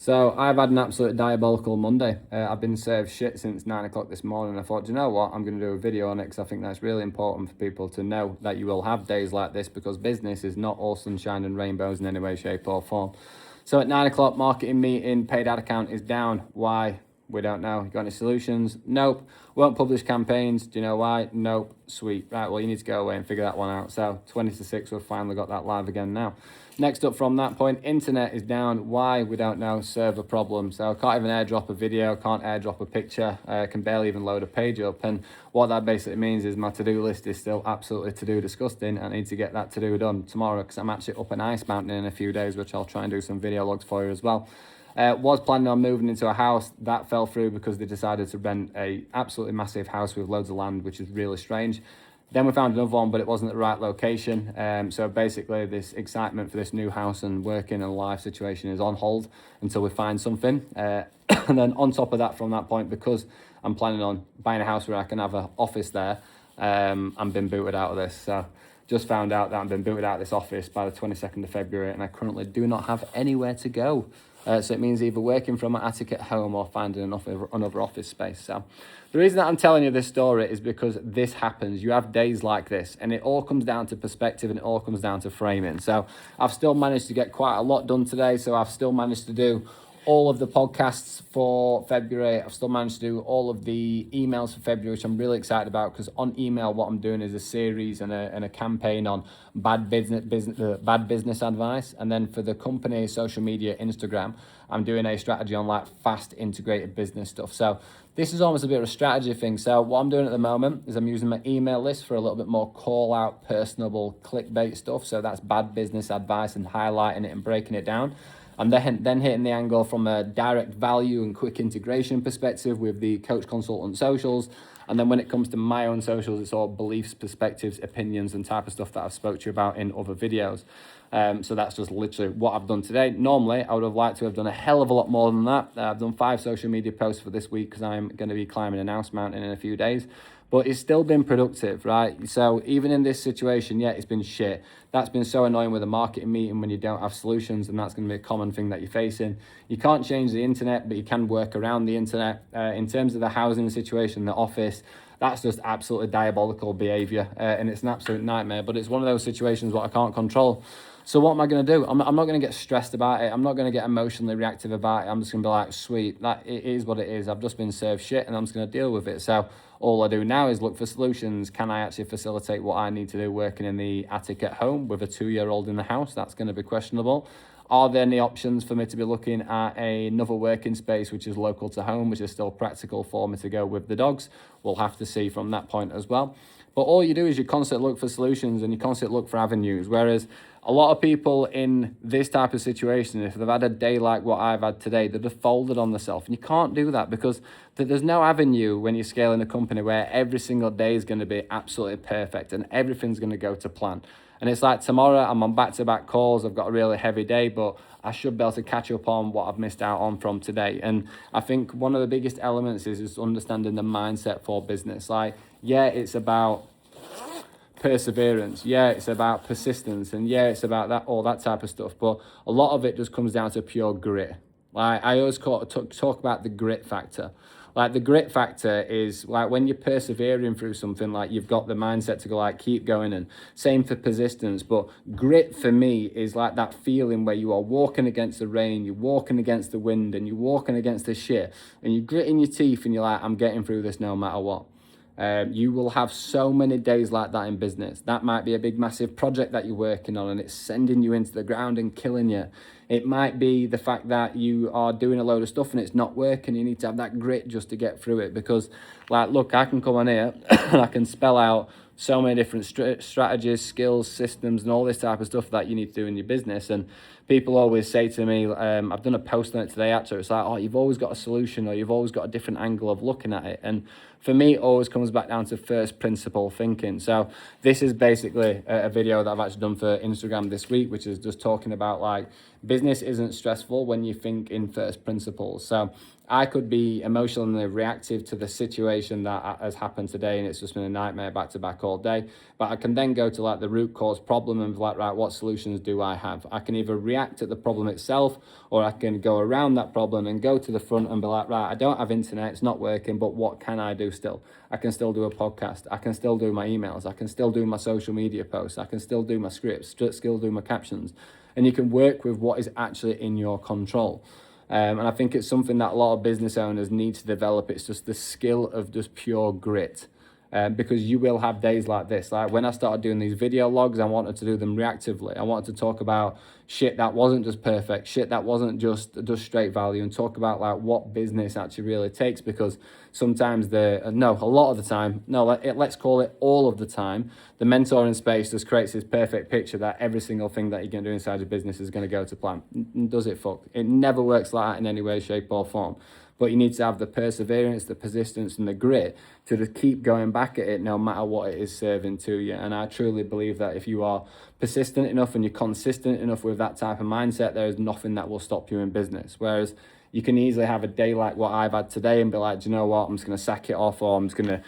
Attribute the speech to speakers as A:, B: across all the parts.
A: So I've had an absolute diabolical Monday. I've been served shit since 9 o'clock this morning. I thought, do you know what? I'm going to do a video on it because I think that's really important for people to know that you will have days like this, because business is not all sunshine and rainbows in any way, shape or form. So at 9 o'clock, marketing meeting, paid ad account is down. Why? We don't know. You got any solutions? Nope. Won't publish campaigns. Do you know why? Nope. Sweet. Right, well, you need to go away and figure that one out. So 20 to 6, we've finally got that live again now. Next up from that point, internet is down. Why? We don't know. Server problem. So I can't even airdrop a video, can't airdrop a picture, can barely even load a page up. And what that basically means is my to-do list is still absolutely to-do disgusting. I need to get that to-do done tomorrow because I'm actually up an ice mountain in a few days, which I'll try and do some video logs for you as well. Was planning on moving into a house. That fell through because they decided to rent a absolutely massive house with loads of land, which is really strange. Then we found another one, but it wasn't the right location. So basically this excitement for this new house and working and life situation is on hold until we find something. And then on top of that, from that point, because I'm planning on buying a house where I can have an office there, I'm been booted out of this. So just found out that I've been booted out of this office by the 22nd of February, and I currently do not have anywhere to go. So it means either working from my attic at home or finding another office space. So the reason that I'm telling you this story is because this happens. You have days like this, and it all comes down to perspective and it all comes down to framing. So I've still managed to get quite a lot done today. So I've still managed to do all of the podcasts for February. I've still managed to do all of the emails for February, which I'm really excited about, because on email, what I'm doing is a series and a campaign on bad business advice. And then for the company, social media, Instagram, I'm doing a strategy on like fast integrated business stuff. So this is almost a bit of a strategy thing. So what I'm doing at the moment is I'm using my email list for a little bit more call out, personable, clickbait stuff. So that's bad business advice and highlighting it and breaking it down. I'm then hitting the angle from a direct value and quick integration perspective with the Coach Consultant socials. And then when it comes to my own socials, it's all beliefs, perspectives, opinions, and type of stuff that I've spoke to you about in other videos. So that's just literally what I've done today. Normally, I would have liked to have done a hell of a lot more than that. I've done 5 social media posts for this week because I'm going to be climbing an house mountain in a few days. But it's still been productive, right? So even in this situation, yeah, it's been shit. That's been so annoying with a marketing meeting when you don't have solutions, and that's going to be a common thing that you're facing. You can't change the internet, but you can work around the internet. In terms of the housing situation, the office, that's just absolutely diabolical behavior, and it's an absolute nightmare. But it's one of those situations what I can't control. So what am I going to do? I'm not going to get stressed about it. I'm not going to get emotionally reactive about it. I'm just going to be like, sweet, that it is what it is. I've just been served shit and I'm just going to deal with it. So all I do now is look for solutions. Can I actually facilitate what I need to do working in the attic at home with a 2-year-old in the house? That's going to be questionable. Are there any options for me to be looking at another working space which is local to home, which is still practical for me to go with the dogs? We'll have to see from that point as well. But all you do is you constantly look for solutions and you constantly look for avenues. Whereas a lot of people in this type of situation, if they've had a day like what I've had today, they'd have folded on themselves. And you can't do that because there's no avenue when you're scaling a company where every single day is going to be absolutely perfect and everything's going to go to plan. And it's like tomorrow I'm on back-to-back calls. I've got a really heavy day, but I should be able to catch up on what I've missed out on from today. And I think one of the biggest elements is understanding the mindset for business. Like, yeah, it's about perseverance, yeah, it's about persistence, and yeah, it's about that, all that type of stuff, but a lot of it just comes down to pure grit. Like I always talk about the grit factor. Like the grit factor is like when you're persevering through something, like you've got the mindset to go like keep going, and same for persistence. But grit for me is like that feeling where you are walking against the rain, you're walking against the wind, and you're walking against the shit, and you're gritting your teeth and you're like, I'm getting through this no matter what. You will have so many days like that in business. That might be a big, massive project that you're working on and it's sending you into the ground and killing you. It might be the fact that you are doing a load of stuff and it's not working. You need to have that grit just to get through it, because like, look, I can come on here and I can spell out so many different strategies, skills, systems, and all this type of stuff that you need to do in your business. And people always say to me, I've done a post on it today actually, it's like, oh, you've always got a solution or you've always got a different angle of looking at it. And for me, it always comes back down to first principle thinking. So this is basically a video that I've actually done for Instagram this week, which is just talking about like business isn't stressful when you think in first principles. So I could be emotionally reactive to the situation that has happened today and it's just been a nightmare back to back all day. But I can then go to like the root cause problem and be like, right, what solutions do I have? I can either react react at the problem itself, or I can go around that problem and go to the front and be like, right, I don't have internet, it's not working, but what can I do still? I can still do a podcast, I can still do my emails, I can still do my social media posts, I can still do my scripts, still do my captions. And you can work with what is actually in your control. And I think it's something that a lot of business owners need to develop. It's just the skill of just pure grit. Because you will have days like this. Like when I started doing these video logs, I wanted to do them reactively. I wanted to talk about shit that wasn't just perfect, shit that wasn't just straight value, and talk about like what business actually really takes. Because sometimes a lot of the time, let's call it all of the time, the mentoring space just creates this perfect picture that every single thing that you're going to do inside your business is going to go to plan. Does it? Fuck. It never works like that in any way, shape or form. But you need to have the perseverance, the persistence, and the grit to just keep going back at it no matter what it is serving to you. And I truly believe that if you are persistent enough and you're consistent enough with that type of mindset, there is nothing that will stop you in business. Whereas you can easily have a day like what I've had today and be like, do you know what, I'm just going to sack it off, or I'm just going to,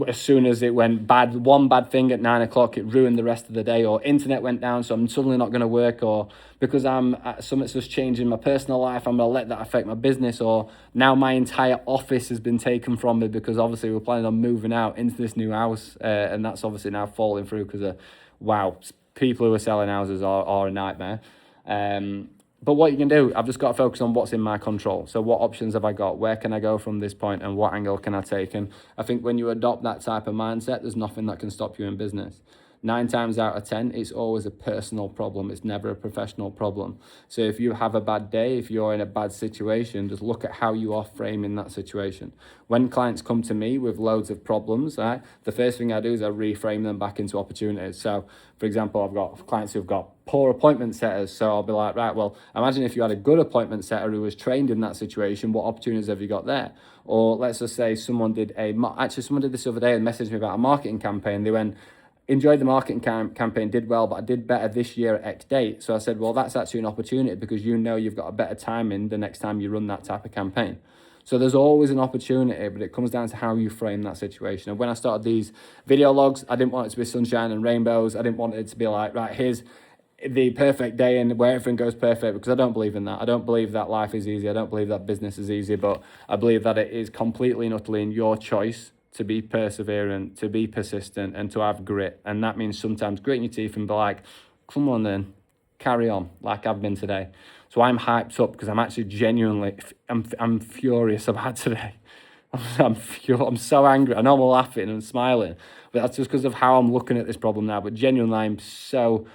A: as soon as it went bad, one bad thing at 9 o'clock, it ruined the rest of the day, or internet went down, so I'm suddenly not going to work, or because something's just changed in my personal life, I'm going to let that affect my business, or now my entire office has been taken from me because obviously we're planning on moving out into this new house, and that's obviously now falling through because of, people who are selling houses are a nightmare. But what you can do, I've just got to focus on what's in my control. So what options have I got? Where can I go from this point, and what angle can I take? And I think when you adopt that type of mindset, there's nothing that can stop you in business. 9 times out of 10, it's always a personal problem. It's never a professional problem. So if you have a bad day, if you're in a bad situation, just look at how you are framing that situation. When clients come to me with loads of problems, right, the first thing I do is I reframe them back into opportunities. So, for example, I've got clients who've got poor appointment setters. So I'll be like, right, well, imagine if you had a good appointment setter who was trained in that situation, what opportunities have you got there? Or let's just say someone did this other day and messaged me about a marketing campaign. They went, enjoyed the marketing campaign, did well, but I did better this year at X date. So I said, well, that's actually an opportunity because you've got a better timing the next time you run that type of campaign. So there's always an opportunity, but it comes down to how you frame that situation. And when I started these video logs, I didn't want it to be sunshine and rainbows. I didn't want it to be like, right, here's the perfect day and where everything goes perfect, because I don't believe in that. I don't believe that life is easy. I don't believe that business is easy, but I believe that it is completely and utterly in your choice to be perseverant, to be persistent, and to have grit. And that means sometimes gritting your teeth and be like, come on then, carry on, like I've been today. So I'm hyped up because I'm actually genuinely, I'm furious about today. I'm so angry. I know I'm laughing and smiling, but that's just because of how I'm looking at this problem now. But genuinely, I'm so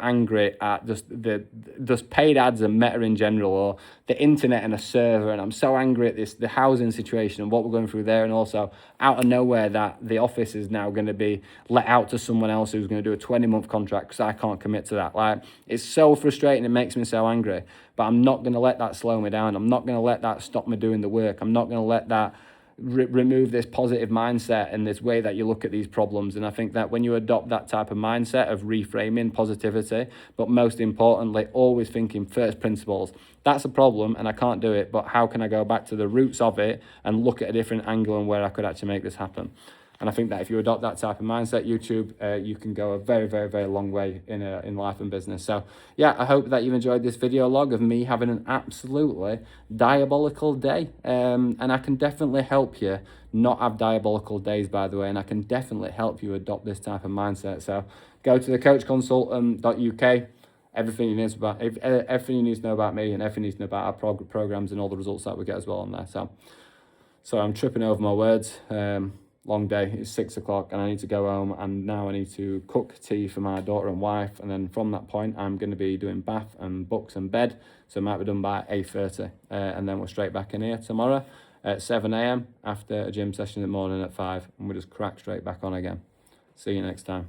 A: angry at just paid ads and Meta in general, or the internet and a server, and I'm so angry at the housing situation and what we're going through there, and also out of nowhere that the office is now going to be let out to someone else who's going to do a 20-month contract because I can't commit to that. Like, it's so frustrating. It makes me so angry, but I'm not going to let that slow me down. I'm not going to let that stop me doing the work. I'm not going to let that remove this positive mindset and this way that you look at these problems. And I think that when you adopt that type of mindset of reframing positivity, but most importantly, always thinking first principles, that's a problem and I can't do it, but how can I go back to the roots of it and look at a different angle and where I could actually make this happen? And I think that if you adopt that type of mindset, YouTube, you can go a very, very, very long way in life and business. So yeah, I hope that you've enjoyed this video log of me having an absolutely diabolical day. And I can definitely help you not have diabolical days, by the way, and I can definitely help you adopt this type of mindset. So go to thecoachconsultant.uk. Everything you need to know about me, and everything you need to know about our programs and all the results that we get as well on there. So I'm tripping over my words. Long day, it's 6 o'clock and I need to go home, and now I need to cook tea for my daughter and wife, and then from that point I'm going to be doing bath and books and bed, so it might be done by 8:30, and then we're straight back in here tomorrow at 7 a.m. after a gym session in the morning at 5, and we just crack straight back on again. See you next time.